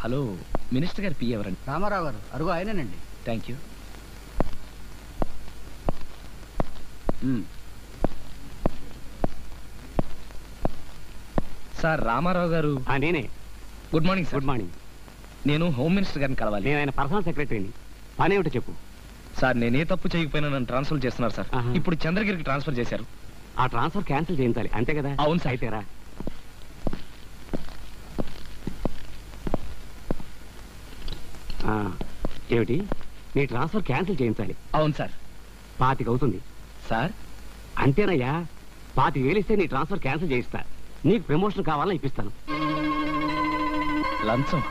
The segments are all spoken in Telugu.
హలో, మినిస్టర్ గారు పి ఎవరండి? రామారావు గారు, అరుగు ఆయనేనండి. Thank you. సార్, రామారావు గారు. నేనే. Good morning sir. Good morning. నేను హోమ్ మినిస్టర్ గారిని కలవాలి. నేను ఆయన పర్సనల్ సెక్రటరీని. పని ఏమిటో చెప్పు. సార్, నేనే తప్పు చేయకపోయినా నన్ను ట్రాన్స్ఫర్ చేస్తున్నారు సార్. ఇప్పుడు చంద్రగిరికి ట్రాన్స్ఫర్ చేశారు. ఆ ట్రాన్స్ఫర్ క్యాన్సిల్ చేయించాలి, అంతే కదా? అవును సార్. అయితేరా ఏమిటి, నీ ట్రాన్స్ఫర్ క్యాన్సిల్ చేయించాలి? అవును సార్. 25 అవుతుంది సార్. అంతేనయ్యా, 25,000 ఇస్తే నీ ట్రాన్స్ఫర్ క్యాన్సిల్ చేయిస్తా. నీకు ప్రమోషన్ కావాలని ఇప్పిస్తాను. లంచం?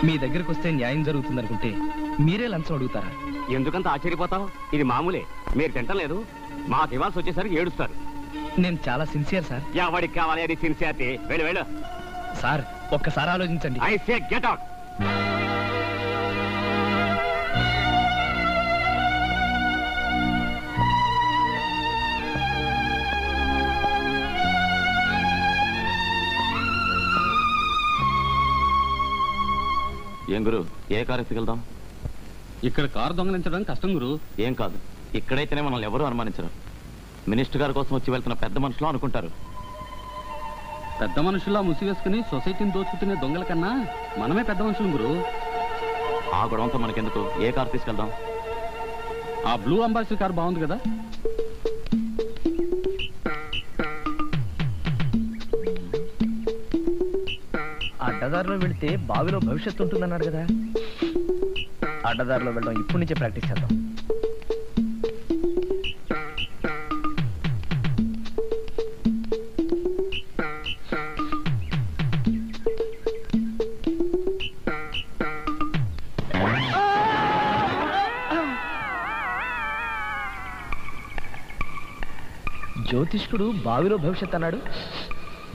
మీ దగ్గరకు వస్తే న్యాయం జరుగుతుంది అనుకుంటే మీరే లంచం అడుగుతారా? ఎందుకంత ఆశ్చర్యపోతావు? ఇది మామూలే. మీరు తింటలేదు, మాకు ఇవ్వాల్సి వచ్చేసరికి ఏడుస్తారు. నేను చాలా సిన్సియర్ సార్. ఎవడికి కావాలి అది సిన్సియారిటీ? వెళ్ళు వెళ్ళు. సార్, ఒక్కసారి ఆలోచించండి. I say get out. ఏం గురు, ఏ కారు ఎత్తుకెళ్దాం? ఇక్కడ కారు దొంగలించడం కష్టం గురు. ఏం కాదు, ఇక్కడైతేనే మనల్ని ఎవరూ అనుమానించరు. మినిస్టర్ గారి కోసం వచ్చి వెళ్తున్న పెద్ద మనుషులు అనుకుంటారు. పెద్ద మనుషుల్లా ముసివేసుకుని సొసైటీని దోచుకునే దొంగల కన్నా మనమే పెద్ద మనుషులు గురు. ఆ గొడవంతో మనకెందుకు, ఏ కారు తీసుకెళ్దాం? ఆ బ్లూ అంబాసిడర్ కారు బాగుంది కదా. అడ్డదారిలో వెళితే బావిలో భవిష్యత్తు ఉంటుందన్నాడు కదా. అడ్డదారిలో వెళ్ళడం ఇప్పటి నుంచే ప్రాక్టీస్ చేద్దాం. జ్యోతిష్కుడు బావిలో భవిష్యత్ అన్నాడు.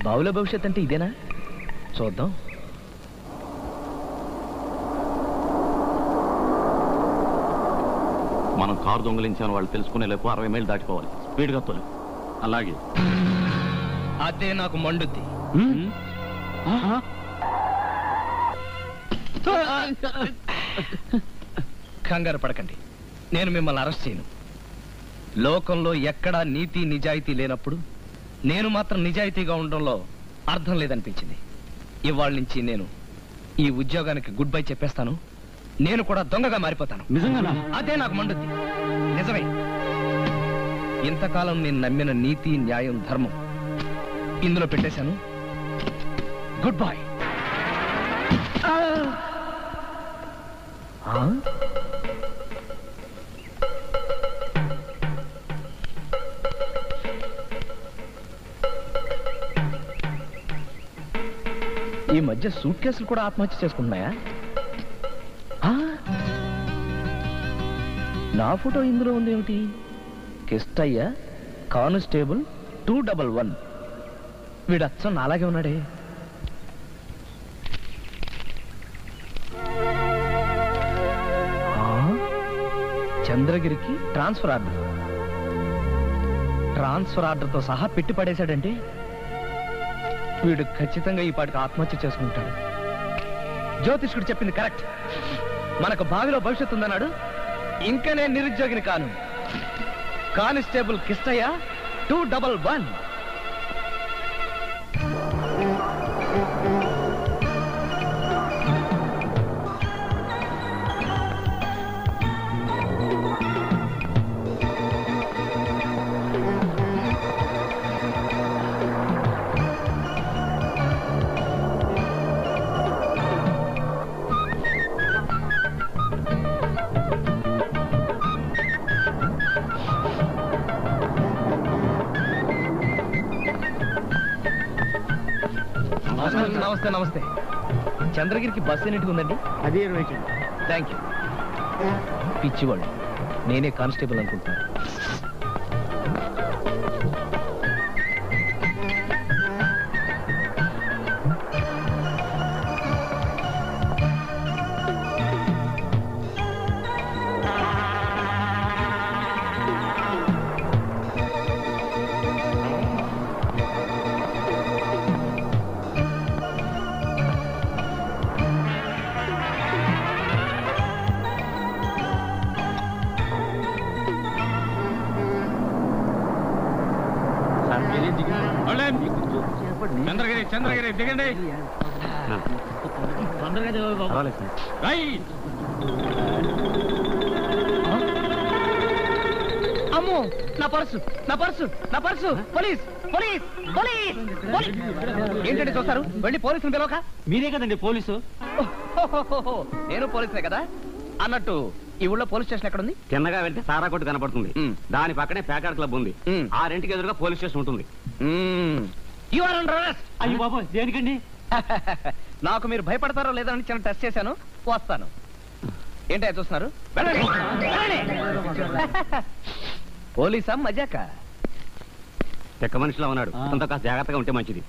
బావిలో భవిష్యత్ అంటే ఇదేనా? చూద్దాం. మనం కారు దొంగలించాను వాళ్ళు తెలుసుకునే లేపు 60 మైళ్ళు దాటిపోవాలి. స్పీడ్గా తోలు. అలాగే. అదే నాకు మండుద్ది. కంగారు పడకండి, నేను మిమ్మల్ని అరెస్ట్ చేయను. లోకంలో ఎక్కడా నీతి నిజాయితీ లేనప్పుడు నేను మాత్రం నిజాయితీగా ఉండడంలో అర్థం లేదనిపించింది. ఇవాళ నుంచి నేను ఈ ఉద్యోగానికి గుడ్ బై చెప్పేస్తాను. నేను కూడా దొంగగా మారిపోతాను. నిజంగానా? అదే నాకు మండుద్ది. నిజమే. ఇంతకాలం నేను నమ్మిన నీతి, న్యాయం, ధర్మం ఇందులో పెట్టేశాను. Good bye. ఈ మధ్య సూట్ కేసులు కూడా ఆత్మహత్య చేసుకుంటున్నాయా? నా ఫోటో ఇందులో ఉంది ఏమిటి? కిష్టయ్య, కానిస్టేబుల్ 211. వీడు అచ్చం నాలాగే ఉన్నాడే. చంద్రగిరికి ట్రాన్స్ఫర్ ఆర్డర్. ట్రాన్స్ఫర్ ఆర్డర్తో సహా పెట్టి పడేశాడంటే వీడు ఖచ్చితంగా ఈ పాటికి ఆత్మహత్య చేసుకుంటాడు. జ్యోతిష్కుడు చెప్పింది కరెక్ట్. మనకు బావిలో భవిష్యత్తు ఉందన్నాడు. ఇంకా నేను నిరుద్యోగిని కాను. కానిస్టేబుల్ కిష్టయ్య 211. నమస్తే. నమస్తే. చంద్రగిరికి బస్సు ఎన్నింటికి ఉందండి? అది 20. Thank you. పిచ్చివాళ్ళు, నేనే కానిస్టేబుల్ అనుకుంటున్నాను. చంద్రగిరి చంద్రగిరి దిగండి. అమ్మో, నా పర్సు నా పర్సు నా పర్సు! Police police police! ఏంటంటే చూస్తారు? వెళ్ళి పోలీసుని పిలవక. మీరే కదండి పోలీసు. ఓహోహోహో, నేను పోలీసులే కదా. అన్నట్టు ఈ ఊళ్ళో పోలీస్ స్టేషన్ ఎక్కడ ఉంది? చిన్నగా వెళ్తే సారా కొట్టు కనపడుతుంది. దాని పక్కనే ప్యాకాడ్ క్లబ్ ఉంది. ఆ రెంటికి ఎదురుగా పోలీస్ స్టేషన్ ఉంటుంది. You are under arrest. అయ్యో బాబు, దేనికండి? నాకు మీరు భయపడతారో లేదో అని చిన్న టెస్ట్ చేశాను. వస్తాను. ఏంటో చూస్తున్నారు? వెళ్ళండి, వెళ్ళండి. పోలీసా మజాక? చెక్క మనిషిలో ఉన్నాడు. అంత కాస్త జాగ్రత్తగా ఉంటే మంచిది.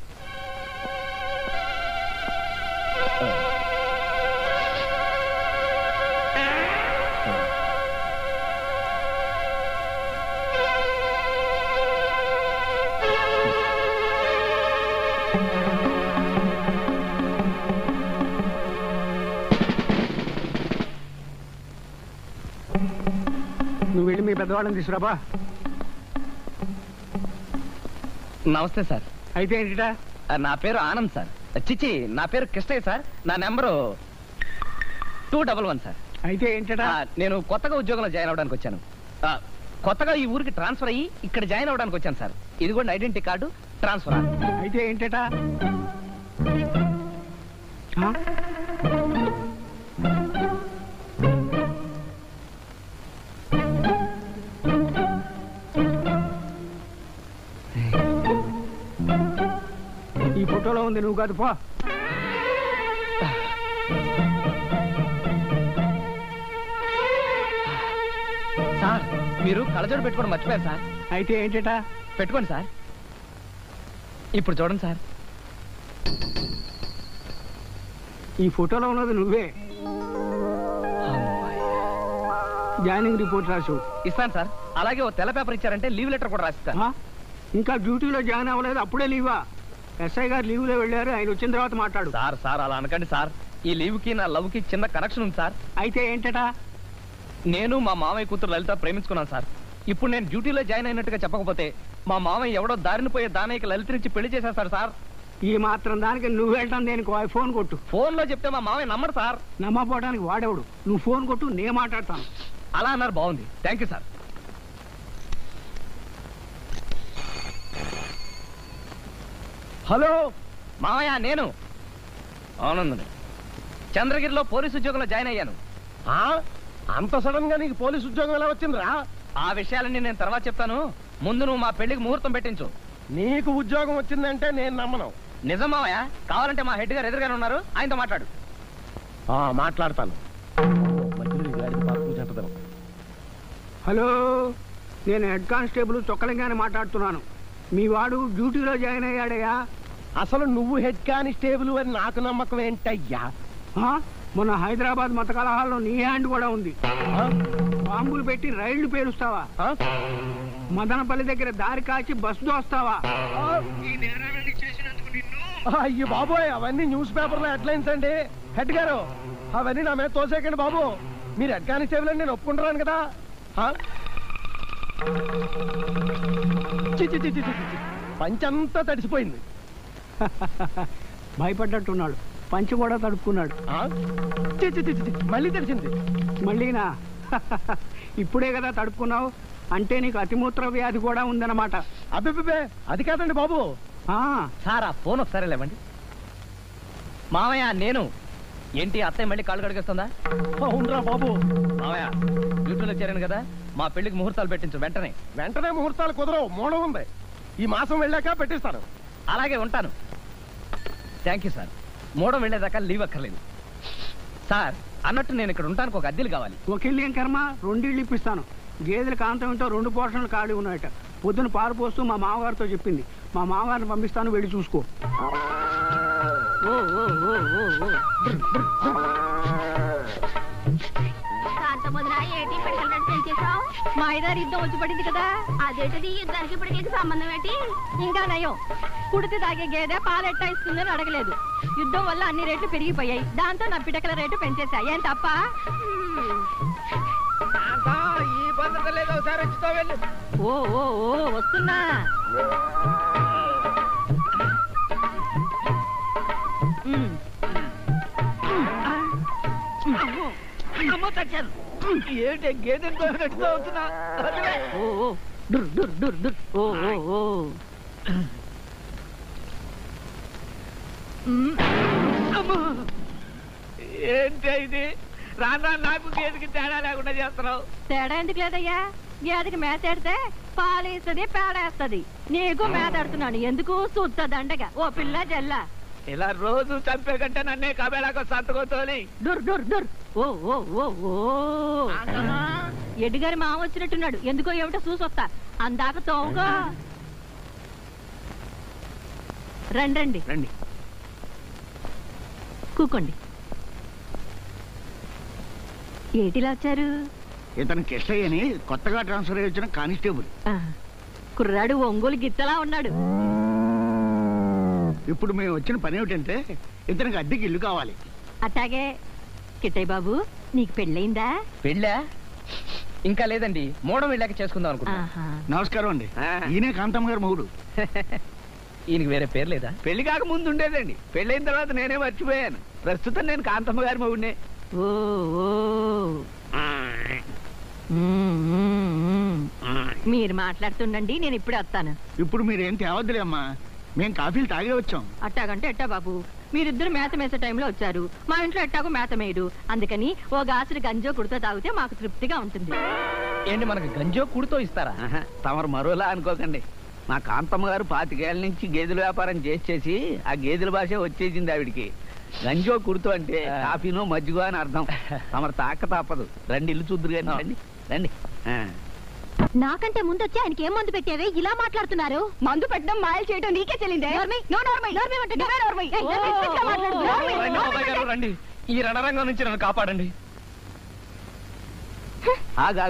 నువ్వు వెళ్ళి మీ పెద్దవాళ్ళని తీసుకురాబా. నమస్తే సార్. అయితే ఏంటిటా? నా పేరు ఆనంద్ సార్. చిచి, నా పేరు కృష్ణయ్య సార్. నా నెంబరు 211 సార్. అయితే ఏంటటా? నేను కొత్తగా ఉద్యోగంలో జాయిన్ అవడానికి వచ్చాను. కొత్తగా ఈ ఊరికి ట్రాన్స్ఫర్ అయ్యి ఇక్కడ జాయిన్ అవడానికి వచ్చాను సార్. ఇదిగోండి ఐడెంటిటీ కార్డు, ట్రాన్స్ఫర్. అయితే ఏంటటా? ఈ ఫోటోలో ఉంది, నువ్వు కాదు పో. సార్, మీరు కళ్ళజోడు పెట్టుకోవడం మర్చిపోయారు సార్. అయితే ఏంటటా? పెట్టుకోండి సార్. ఇప్పుడు చూడండి సార్. ఈ ఫోటోలో ఉన్నది నువ్వే. జాయినింగ్ రిపోర్ట్ రాసు. ఇస్తాను సార్. అలాగే ఓ తెల్ల పేపర్ ఇచ్చారంటే లీవ్ లెటర్ కూడా రాసిస్తాను. ఇంకా డ్యూటీలో జాయిన్ అవ్వలేదు, అప్పుడే లీవా? ఎస్ఐ గారు లీవ్లో వెళ్ళారు, ఆయన వచ్చిన తర్వాత మాట్లాడు. సార్ సార్ అలా అనకండి సార్. ఈ లీవ్కి నా లవ్కి చిన్న కనెక్షన్ ఉంది సార్. అయితే ఏంటటా? నేను మా మామయ్య కూతురు లలిత ప్రేమించుకున్నాను సార్. ఇప్పుడు నేను డ్యూటీలో జాయిన్ అయినట్టుగా చెప్పకపోతే మా మామయ్య ఎవడో దారిని పోయే దానయ్యకి లలితనిచ్చి పెళ్లి చేసేస్తాడు సార్. ఈ మాత్రం దానికి నువ్వు వెళ్ళటం దేనికి? ఫోన్ కొట్టు. ఫోన్లో చెప్తే మా మామయ్య నమ్మడు సార్. నమ్మపోవడానికి వాడేవాడు. నువ్వు ఫోన్ కొట్టు, నేను మాట్లాడతాను. అలా అన్నారు, బాగుంది. Thank you sir. హలో మామయ్య, నేను ఆనందని చంద్రగిరిలో పోలీసు ఉద్యోగంలో జాయిన్ అయ్యాను. అంత సడన్ గా నీకు పోలీసు ఉద్యోగం ఎలా వచ్చిందిరా? ఆ విషయాలన్నీ నేను తర్వాత చెప్తాను. ముందు నువ్వు మా పెళ్లికి ముహూర్తం పెట్టించు. నీకు ఉద్యోగం వచ్చిందంటే నేను నమ్మను. నిజం మామయ్య. కావాలంటే మా హెడ్ గారు ఎదురుగానే ఉన్నారు, ఆయనతో మాట్లాడు. మాట్లాడతాను. హలో, నేను హెడ్ కానిస్టేబుల్ చొక్కలింగానే మాట్లాడుతున్నాను. మీ వాడు డ్యూటీలో జాయిన్ అయ్యాడయ్యా. అసలు నువ్వు హెడ్ కానిస్టేబుల్ అని నాకు నమ్మకం ఏంటయ్యా? మొన్న హైదరాబాద్ మత కలహాల్లో నీ హ్యాండ్ కూడా ఉంది. బాంబులు పెట్టి రైళ్లు పేలుస్తావా? మదనపల్లి దగ్గర దారి కాచి బస్సు దోస్తావా? అయ్యో బాబోయ్, అవన్నీ న్యూస్ పేపర్లో హెడ్లైన్స్ అండి. హెడ్ గారు, అవన్నీ నా మీద తోసేకండి బాబు. మీరు హెడ్ కానిస్టేబుల్ అని నేను ఒప్పుకుంటున్నాను కదా. పంచంతా తడిసిపోయింది. భయపడ్డట్టున్నాడు. పంచి కూడా తడుపుకున్నాడు. మళ్ళీ తడిసింది. మళ్ళీనా? ఇప్పుడే కదా తడుపుకున్నావు. అంటే నీకు అతిమూత్ర వ్యాధి కూడా ఉందన్నమాట. అబ్బే, అది కాదండి బాబు. సార్, ఆ ఫోన్ ఒకసారి లేవండి. మామయ్య, నేను ఏంటి అత్తయ్య మళ్ళీ కాళ్ళు కడిగేస్తుందా? అవునరా బాబు. మామయ్య, డ్యూటీలో చేరాను కదా, మా పెళ్లికి ముహూర్తాలు పెట్టించు వెంటనే. వెంటనే ముహూర్తాలు కుదరవు, మూడం ఉంది. ఈ మాసం వెళ్ళాక పెట్టిస్తాను. అలాగే, ఉంటాను. Thank you sir. మూడం వెళ్ళేదాకా లీవ్ అక్కర్లేదు. సార్, అన్నట్టు నేను ఇక్కడ ఉంటానికి ఒక అద్దెలు కావాలి. ఒక ఇల్లు ఏం కర్మ, 2 ఇళ్ళు ఇప్పిస్తాను. గేదెల కాంతం ఏంటో 2 పోర్షన్లు ఖాళీ ఉన్నాయట. పొద్దున పాలు పోస్తూ మా మామగారితో చెప్పింది. మా మామగారిని పంపిస్తాను, వెళ్ళి చూసుకో. మా ఐదారు యుద్ధం వచ్చి పడింది కదా, అదేంటిది యుద్ధానికి ఇప్పటికీ సంబంధం ఏంటి? ఇంకా నయం, కుడితే తాగే గేదె పాలెట్టా ఇస్తుందని అడగలేదు. యుద్ధం వల్ల అన్ని రేట్లు పెరిగిపోయాయి. దాంతో నా పిటకల రేటు పెంచేశా. ఏం తప్ప? ఓ వస్తున్నా. ఏంటి గేదె అవుతున్నా ఏంటి ఇది రానా నాకు గేదెకి తేడా లేకుండా చేస్తున్నావు. తేడా ఎందుకు లేదయ్యా? గేదెకి మేత ఎడితే పాలేస్తుంది పేడేస్తుంది. నీకు మేత ఎడుతున్నాను ఎందుకు? సుత్త దండగా ఓ పిల్ల జల్ల. ఇలా రోజు చంపే కంటే నన్నే కబేళాకు సంతకోతోని డుర్ డుర్ డుర్. ఓ ఓ ఓ ఓ ఎడ్డిగారి మామ వచ్చినట్టున్నాడు. ఎందుకో ఏమిటో చూసొస్తా. అందాక తోగా రండి రండి రండి. కూకోండి. ఏటిలా వచ్చారు? ఇతను కిష్టయ్య అని కొత్తగా ట్రాన్స్ఫర్ అయ్యి వచ్చిన కానిస్టేబుల్. కుర్రాడు ఒంగోలు గిత్తలా ఉన్నాడు. ఇప్పుడు మేము వచ్చిన పని ఏమిటంటే ఇతనికి అద్దెకి ఇల్లు కావాలి. అట్టాగే. కిట్టయ్య బాబు నీకు పెళ్ళయిందా? పెళ్ళా? ఇంకా లేదండి, మూడం వెళ్ళాక చేసుకుందాం అనుకుంటా. నమస్కారం అండి. ఈయనే కాంతమ్మ గారు మొగుడు. ఈయనకి వేరే పేరు లేదా? పెళ్లి కాక ముందు ఉండేదండి. పెళ్ళైన తర్వాత నేనే మర్చిపోయాను. ప్రస్తుతం నేను కాంతమ్మ గారి మొగుడినే. ఓ ఓ మీరు మాట్లాడుతుండండి, నేను ఇప్పుడే వస్తాను. ఇప్పుడు మీరేం తేవద్దులే అమ్మా, మేము కాఫీలు తాగే వచ్చాం. అట్టాగంటే ఎట్టా బాబు, మీరిద్దరు మేత మేసే టైంలో వచ్చారు. మా ఇంట్లో ఎట్టాగో మేత మేయడు. అందుకని ఓ గాసులు గంజో కుడితో తాగితే మాకు తృప్తిగా ఉంటుంది. ఏంటి మనకు గంజో కుడితో ఇస్తారా? తమరు మరోలా అనుకోకండి. మా కాంతమ్మ గారు 25 ఏళ్ల నుంచి గేదెల వ్యాపారం చేసి ఆ గేదెల భాష వచ్చేసింది ఆవిడికి. గంజో కుడుతూ అంటే కాఫీనో మజ్జిగో అని అర్థం. తమరు తాక తప్పదు. రండి, ఇల్లు చూద్దరు కానీ రండి రండి. నాకంటే ముందు వచ్చి ఆయనకి ఏం మందు పెట్టావే ఇలా మాట్లాడుతున్నారు? మందు పెట్టడం మాయలు చేయడం నీకే చెల్లిందే. రండి, ఈ రణరంగం నుంచి నన్ను కాపాడండి. ఆగు